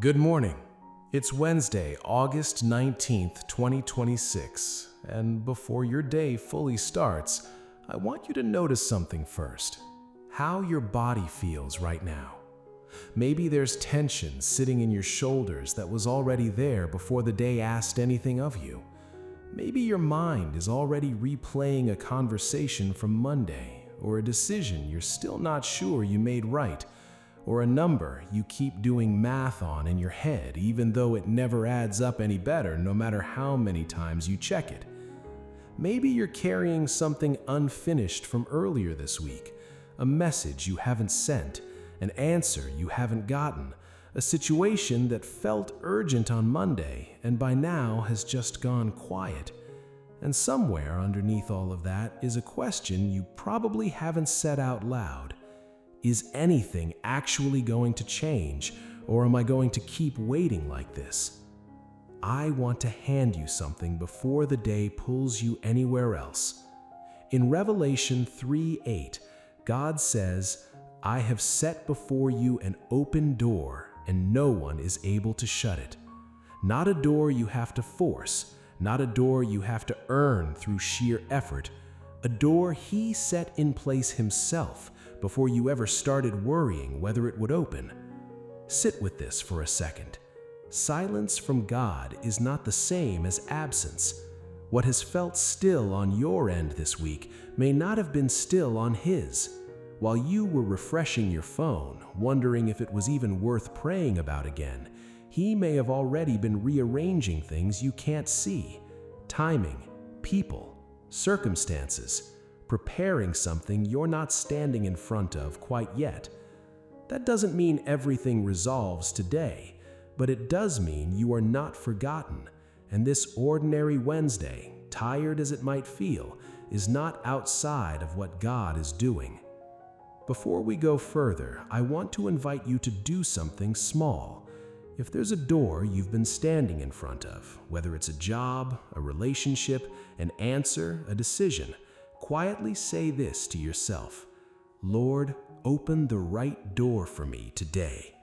Good morning. It's Wednesday, August 19th, 2026, and before your day fully starts, I want you to notice something first. How your body feels right now. Maybe there's tension sitting in your shoulders that was already there before the day asked anything of you. Maybe your mind is already replaying a conversation from Monday, or a decision you're still not sure you made right, or a number you keep doing math on in your head even though it never adds up any better no matter how many times you check it. Maybe you're carrying something unfinished from earlier this week, a message you haven't sent, an answer you haven't gotten, a situation that felt urgent on Monday and by now has just gone quiet. And somewhere underneath all of that is a question you probably haven't said out loud. Is anything actually going to change, or am I going to keep waiting like this? I want to hand you something before the day pulls you anywhere else. In Revelation 3:8, God says, "I have set before you an open door, and no one is able to shut it." Not a door you have to force, not a door you have to earn through sheer effort, a door He set in place Himself before you ever started worrying whether it would open. Sit with this for a second. Silence from God is not the same as absence. What has felt still on your end this week may not have been still on His. While you were refreshing your phone, wondering if it was even worth praying about again, He may have already been rearranging things you can't see. Timing, people, circumstances, preparing something you're not standing in front of quite yet. That doesn't mean everything resolves today, but it does mean you are not forgotten, and this ordinary Wednesday, tired as it might feel, is not outside of what God is doing. Before we go further, I want to invite you to do something small. If there's a door you've been standing in front of, whether it's a job, a relationship, an answer, a decision, quietly say this to yourself: Lord, open the right door for me today.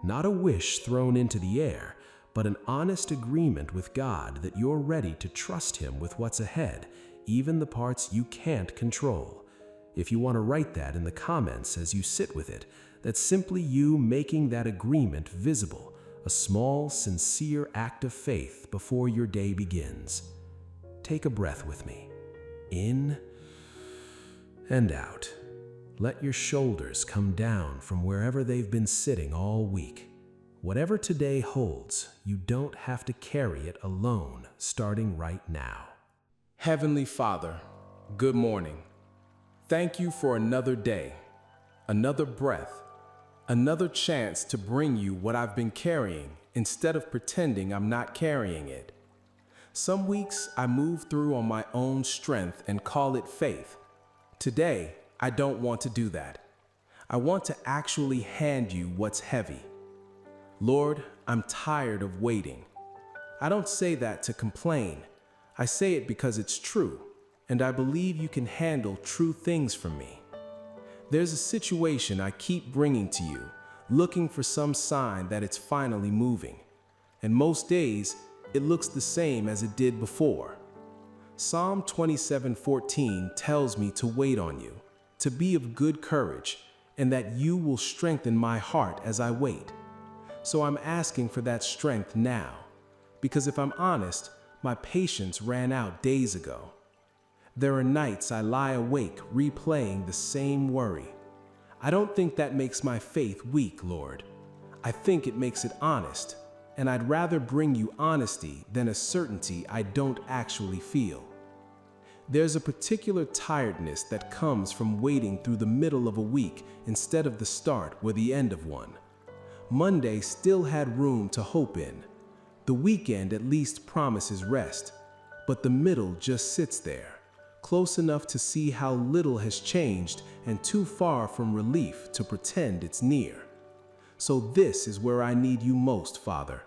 Not a wish thrown into the air, but an honest agreement with God that you're ready to trust Him with what's ahead, even the parts you can't control. If you want to write that in the comments as you sit with it, that's simply you making that agreement visible, a small, sincere act of faith before your day begins. Take a breath with me. In and out. Let your shoulders come down from wherever they've been sitting all week. Whatever today holds, you don't have to carry it alone, starting right now. Heavenly Father, good morning. Thank you for another day, another breath, another chance to bring you what I've been carrying instead of pretending I'm not carrying it. Some weeks I move through on my own strength and call it faith. Today, I don't want to do that. I want to actually hand you what's heavy. Lord, I'm tired of waiting. I don't say that to complain. I say it because it's true, and I believe you can handle true things from me. There's a situation I keep bringing to you, looking for some sign that it's finally moving. And most days, it looks the same as it did before. Psalm 27:14 tells me to wait on you, to be of good courage, and that you will strengthen my heart as I wait. So I'm asking for that strength now, because if I'm honest, my patience ran out days ago. There are nights I lie awake replaying the same worry. I don't think that makes my faith weak, Lord. I think it makes it honest, and I'd rather bring you honesty than a certainty I don't actually feel. There's a particular tiredness that comes from waiting through the middle of a week instead of the start or the end of one. Monday still had room to hope in. The weekend at least promises rest, but the middle just sits there, close enough to see how little has changed and too far from relief to pretend it's near. So this is where I need you most, Father,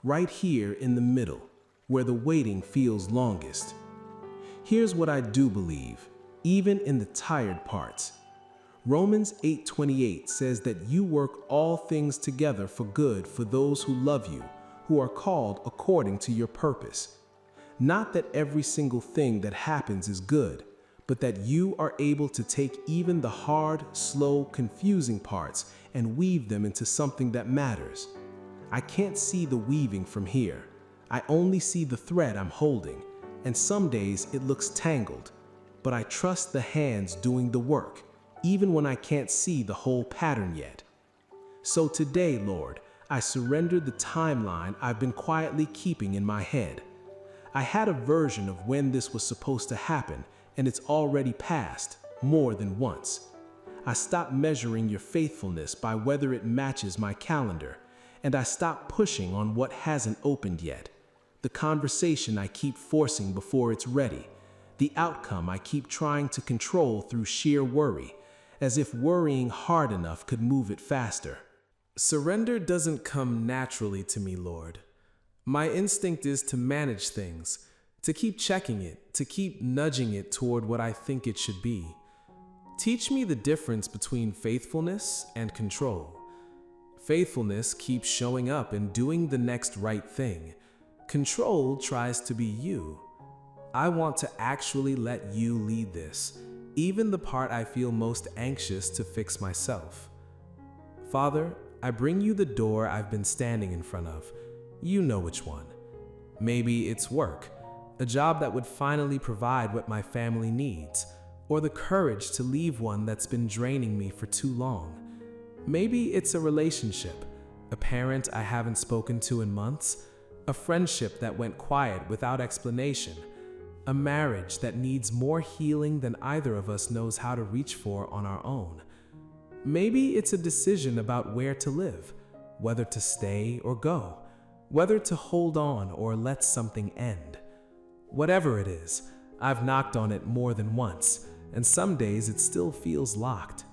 right here in the middle, where the waiting feels longest. Here's what I do believe, even in the tired parts. Romans 8:28 says that you work all things together for good for those who love you, who are called according to your purpose. Not that every single thing that happens is good, but that you are able to take even the hard, slow, confusing parts and weave them into something that matters. I can't see the weaving from here. I only see the thread I'm holding, and some days it looks tangled, but I trust the hands doing the work, even when I can't see the whole pattern yet. So today, Lord, I surrender the timeline I've been quietly keeping in my head. I had a version of when this was supposed to happen, and it's already passed more than once. I stopped measuring your faithfulness by whether it matches my calendar, and I stopped pushing on what hasn't opened yet. The conversation I keep forcing before it's ready, the outcome I keep trying to control through sheer worry, as if worrying hard enough could move it faster. Surrender doesn't come naturally to me, Lord. My instinct is to manage things, to keep checking it, to keep nudging it toward what I think it should be. Teach me the difference between faithfulness and control. Faithfulness keeps showing up and doing the next right thing. Control tries to be you. I want to actually let you lead this, even the part I feel most anxious to fix myself. Father, I bring you the door I've been standing in front of. You know which one. Maybe it's work, a job that would finally provide what my family needs, or the courage to leave one that's been draining me for too long. Maybe it's a relationship, a parent I haven't spoken to in months, a friendship that went quiet without explanation, a marriage that needs more healing than either of us knows how to reach for on our own. Maybe it's a decision about where to live, whether to stay or go, whether to hold on or let something end. Whatever it is, I've knocked on it more than once, and some days it still feels locked.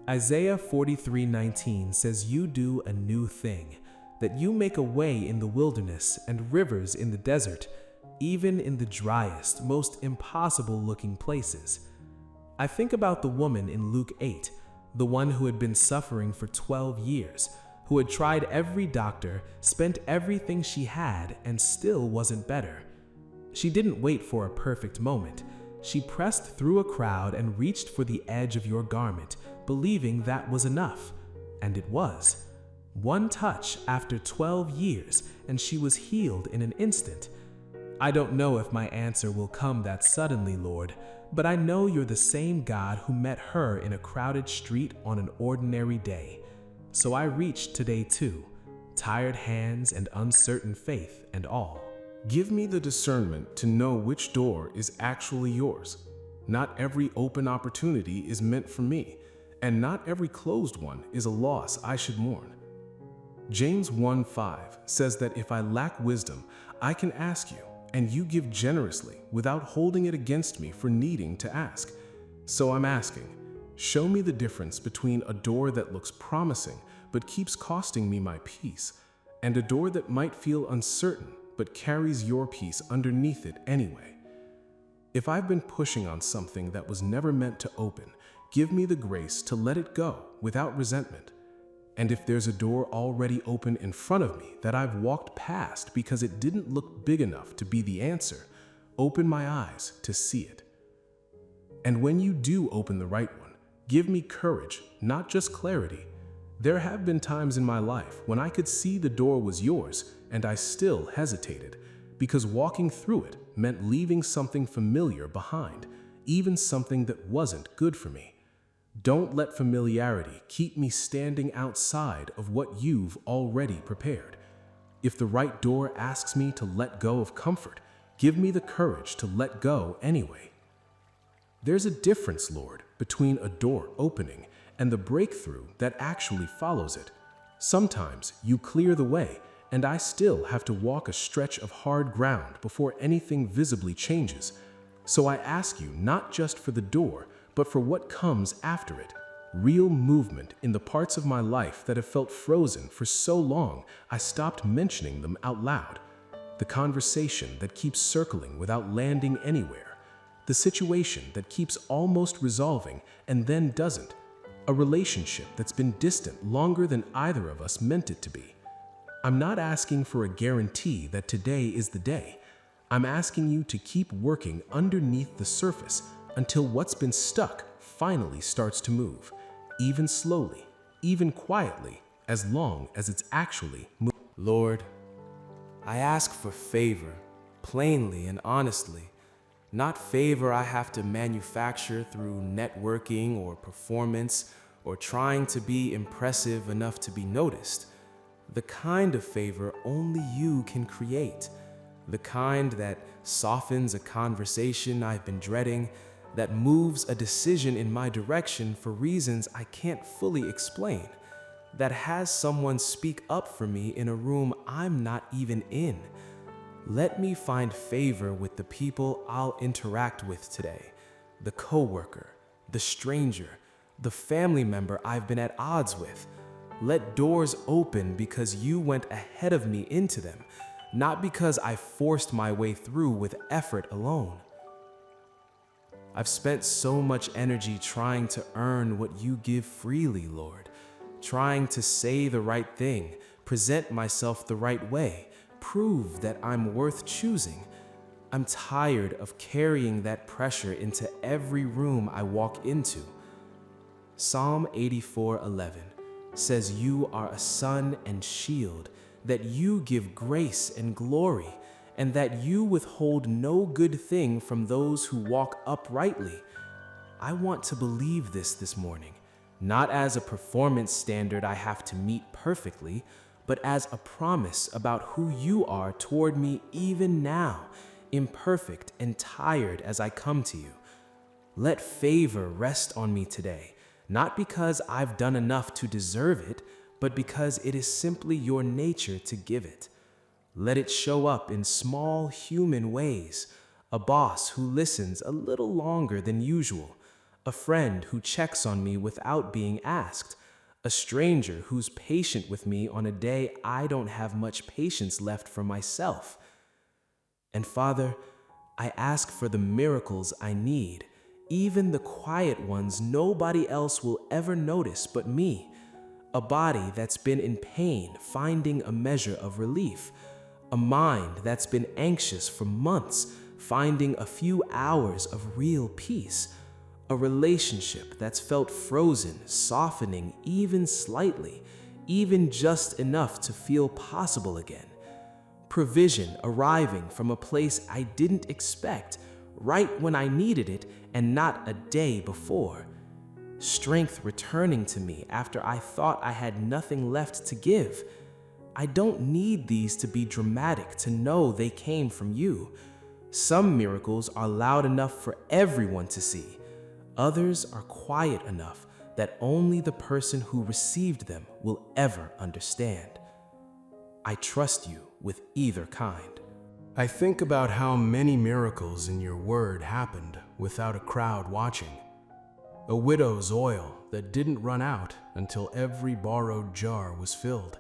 Isaiah 43:19 says you do a new thing, that you make a way in the wilderness and rivers in the desert, even in the driest, most impossible-looking places. I think about the woman in Luke 8, the one who had been suffering for 12 years, who had tried every doctor, spent everything she had, and still wasn't better. She didn't wait for a perfect moment. She pressed through a crowd and reached for the edge of your garment, believing that was enough. And it was. One touch after 12 years, and she was healed in an instant. I don't know if my answer will come that suddenly, Lord, but I know you're the same God who met her in a crowded street on an ordinary day. So I reached today too, tired hands and uncertain faith and all. Give me the discernment to know which door is actually yours. Not every open opportunity is meant for me, and not every closed one is a loss I should mourn. James 1:5 says that if I lack wisdom, I can ask you, and you give generously without holding it against me for needing to ask. So I'm asking, show me the difference between a door that looks promising but keeps costing me my peace, and a door that might feel uncertain but carries your peace underneath it anyway. If I've been pushing on something that was never meant to open, give me the grace to let it go without resentment. And if there's a door already open in front of me that I've walked past because it didn't look big enough to be the answer, open my eyes to see it. And when you do open the right one, give me courage, not just clarity. There have been times in my life when I could see the door was yours and I still hesitated, because walking through it meant leaving something familiar behind, even something that wasn't good for me. Don't let familiarity keep me standing outside of what you've already prepared. If the right door asks me to let go of comfort, give me the courage to let go anyway. There's a difference, Lord, between a door opening and the breakthrough that actually follows it. Sometimes you clear the way, and I still have to walk a stretch of hard ground before anything visibly changes. So I ask you not just for the door, but for what comes after it. Real movement in the parts of my life that have felt frozen for so long I stopped mentioning them out loud. The conversation that keeps circling without landing anywhere. The situation that keeps almost resolving and then doesn't. a relationship that's been distant longer than either of us meant it to be. I'm not asking for a guarantee that today is the day. I'm asking you to keep working underneath the surface until what's been stuck finally starts to move, even slowly, even quietly, as long as it's actually moving. Lord, I ask for favor, plainly and honestly, not favor I have to manufacture through networking or performance or trying to be impressive enough to be noticed. The kind of favor only you can create. The kind that softens a conversation I've been dreading, that moves a decision in my direction for reasons I can't fully explain, that has someone speak up for me in a room I'm not even in. Let me find favor with the people I'll interact with today, the coworker, the stranger, the family member I've been at odds with. Let doors open because you went ahead of me into them, not because I forced my way through with effort alone. I've spent so much energy trying to earn what you give freely, Lord, trying to say the right thing, present myself the right way, prove that I'm worth choosing. I'm tired of carrying that pressure into every room I walk into. Psalm 84:11 says you are a sun and shield, that you give grace and glory, and that you withhold no good thing from those who walk uprightly. I want to believe this morning, not as a performance standard I have to meet perfectly, but as a promise about who you are toward me even now, imperfect and tired as I come to you. Let favor rest on me today, not because I've done enough to deserve it, but because it is simply your nature to give it. Let it show up in small human ways, a boss who listens a little longer than usual, a friend who checks on me without being asked, a stranger who's patient with me on a day I don't have much patience left for myself. And Father, I ask for the miracles I need, even the quiet ones nobody else will ever notice but me. A body that's been in pain, finding a measure of relief. A mind that's been anxious for months, finding a few hours of real peace. A relationship that's felt frozen, softening even slightly, even just enough to feel possible again. Provision arriving from a place I didn't expect, right when I needed it and not a day before. Strength returning to me after I thought I had nothing left to give. I don't need these to be dramatic to know they came from you. Some miracles are loud enough for everyone to see. Others are quiet enough that only the person who received them will ever understand. I trust you with either kind. I think about how many miracles in your word happened without a crowd watching. A widow's oil that didn't run out until every borrowed jar was filled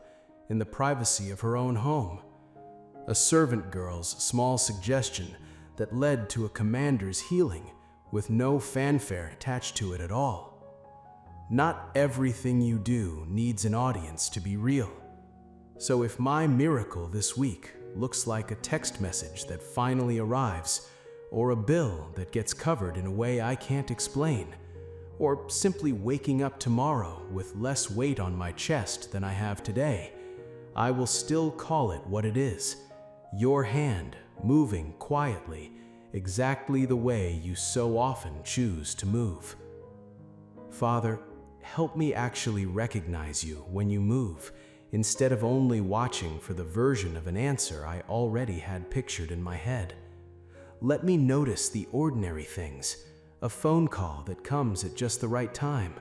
in the privacy of her own home. A servant girl's small suggestion that led to a commander's healing with no fanfare attached to it at all. Not everything you do needs an audience to be real. So if my miracle this week looks like a text message that finally arrives, or a bill that gets covered in a way I can't explain, or simply waking up tomorrow with less weight on my chest than I have today, I will still call it what it is, your hand moving quietly, exactly the way you so often choose to move. Father, help me actually recognize you when you move, instead of only watching for the version of an answer I already had pictured in my head. Let me notice the ordinary things, a phone call that comes at just the right time,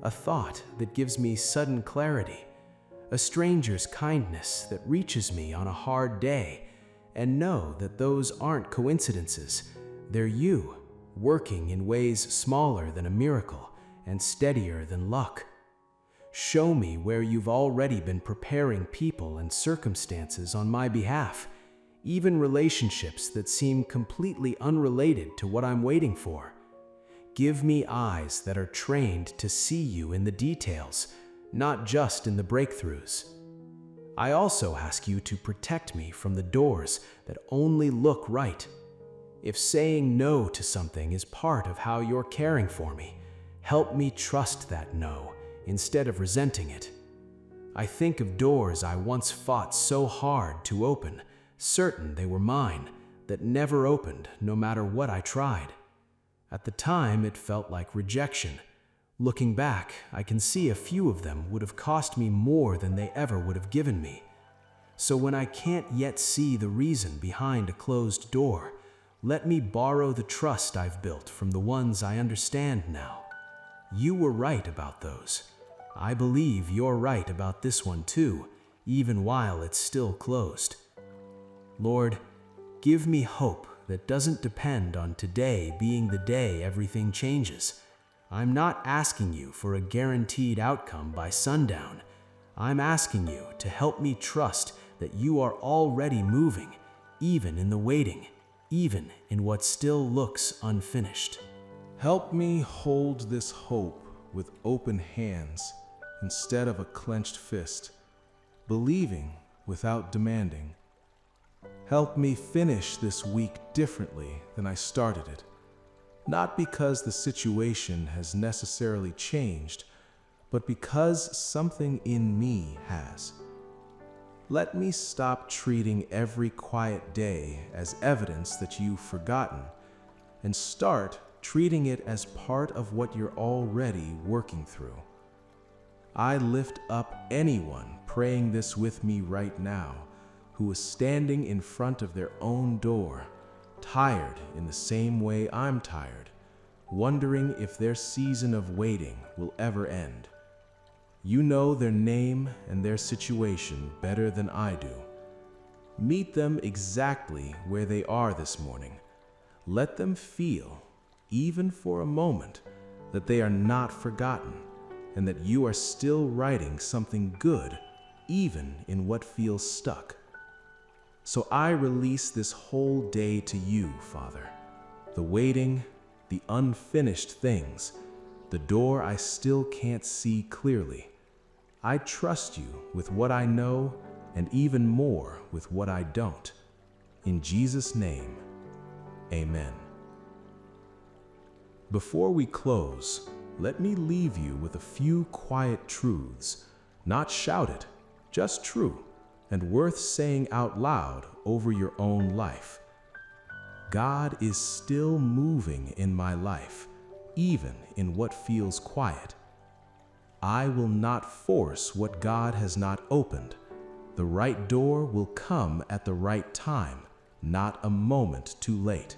a thought that gives me sudden clarity, a stranger's kindness that reaches me on a hard day, and know that those aren't coincidences. They're you, working in ways smaller than a miracle and steadier than luck. Show me where you've already been preparing people and circumstances on my behalf, even relationships that seem completely unrelated to what I'm waiting for. Give me eyes that are trained to see you in the details, not just in the breakthroughs. I also ask you to protect me from the doors that only look right. If saying no to something is part of how you're caring for me, help me trust that no instead of resenting it. I think of doors I once fought so hard to open, certain they were mine, that never opened no matter what I tried. At the time, it felt like rejection. Looking back, I can see a few of them would have cost me more than they ever would have given me. So when I can't yet see the reason behind a closed door, let me borrow the trust I've built from the ones I understand now. You were right about those. I believe you're right about this one too, even while it's still closed. Lord, give me hope that doesn't depend on today being the day everything changes. I'm not asking you for a guaranteed outcome by sundown. I'm asking you to help me trust that you are already moving, even in the waiting, even in what still looks unfinished. Help me hold this hope with open hands instead of a clenched fist, believing without demanding. Help me finish this week differently than I started it, not because the situation has necessarily changed, but because something in me has. Let me stop treating every quiet day as evidence that you've forgotten and start treating it as part of what you're already working through. I lift up anyone praying this with me right now who is standing in front of their own door, tired in the same way I'm tired, wondering if their season of waiting will ever end. You know their name and their situation better than I do. Meet them exactly where they are this morning. Let them feel, even for a moment, that they are not forgotten and that you are still writing something good, even in what feels stuck. So I release this whole day to you, Father. The waiting, the unfinished things, the door I still can't see clearly. I trust you with what I know and even more with what I don't. In Jesus' name, amen. Before we close, let me leave you with a few quiet truths, not shouted, just true, and worth saying out loud over your own life. God is still moving in my life, even in what feels quiet. I will not force what God has not opened. The right door will come at the right time, not a moment too late.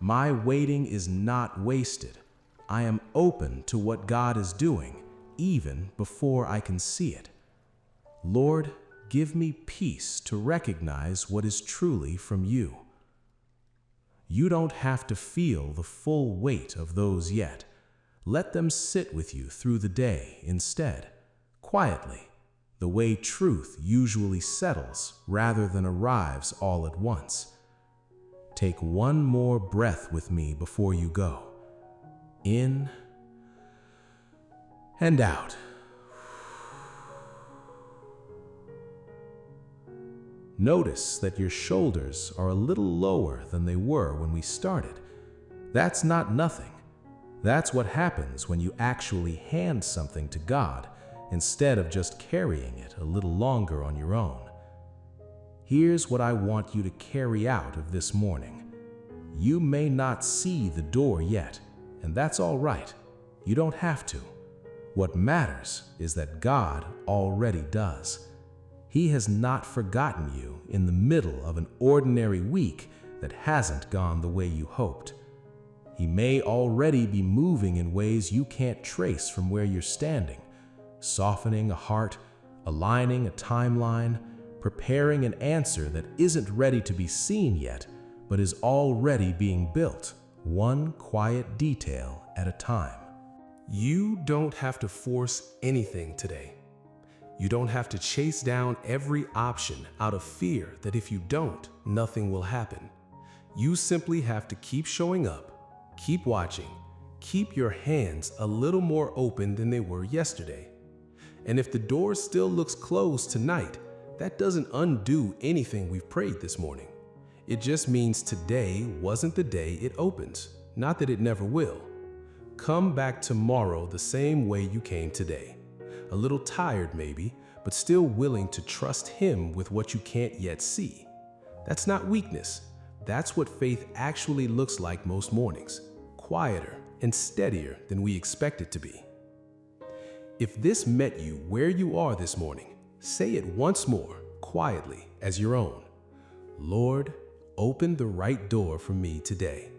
My waiting is not wasted. I am open to what God is doing, even before I can see it. Lord, give me peace to recognize what is truly from you. You don't have to feel the full weight of those yet. Let them sit with you through the day instead, quietly, the way truth usually settles rather than arrives all at once. Take one more breath with me before you go. In and out. Notice that your shoulders are a little lower than they were when we started. That's not nothing. That's what happens when you actually hand something to God instead of just carrying it a little longer on your own. Here's what I want you to carry out of this morning. You may not see the door yet, and that's all right. You don't have to. What matters is that God already does. He has not forgotten you in the middle of an ordinary week that hasn't gone the way you hoped. He may already be moving in ways you can't trace from where you're standing, softening a heart, aligning a timeline, preparing an answer that isn't ready to be seen yet, but is already being built, one quiet detail at a time. You don't have to force anything today. You don't have to chase down every option out of fear that if you don't, nothing will happen. You simply have to keep showing up, keep watching, keep your hands a little more open than they were yesterday. And if the door still looks closed tonight, that doesn't undo anything we've prayed this morning. It just means today wasn't the day it opens, not that it never will. Come back tomorrow the same way you came today. A little tired maybe, but still willing to trust Him with what you can't yet see. That's not weakness. That's what faith actually looks like most mornings, quieter and steadier than we expect it to be. If this met you where you are this morning, say it once more, quietly, as your own. Lord, open the right door for me today.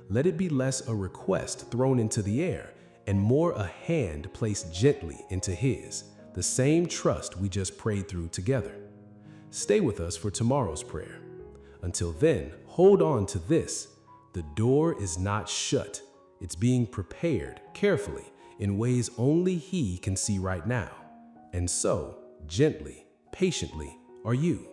Let it be less a request thrown into the air and more a hand placed gently into His, the same trust we just prayed through together. Stay with us for tomorrow's prayer. Until then, hold on to this. The door is not shut. It's being prepared carefully in ways only He can see right now. And so, gently, patiently, are you.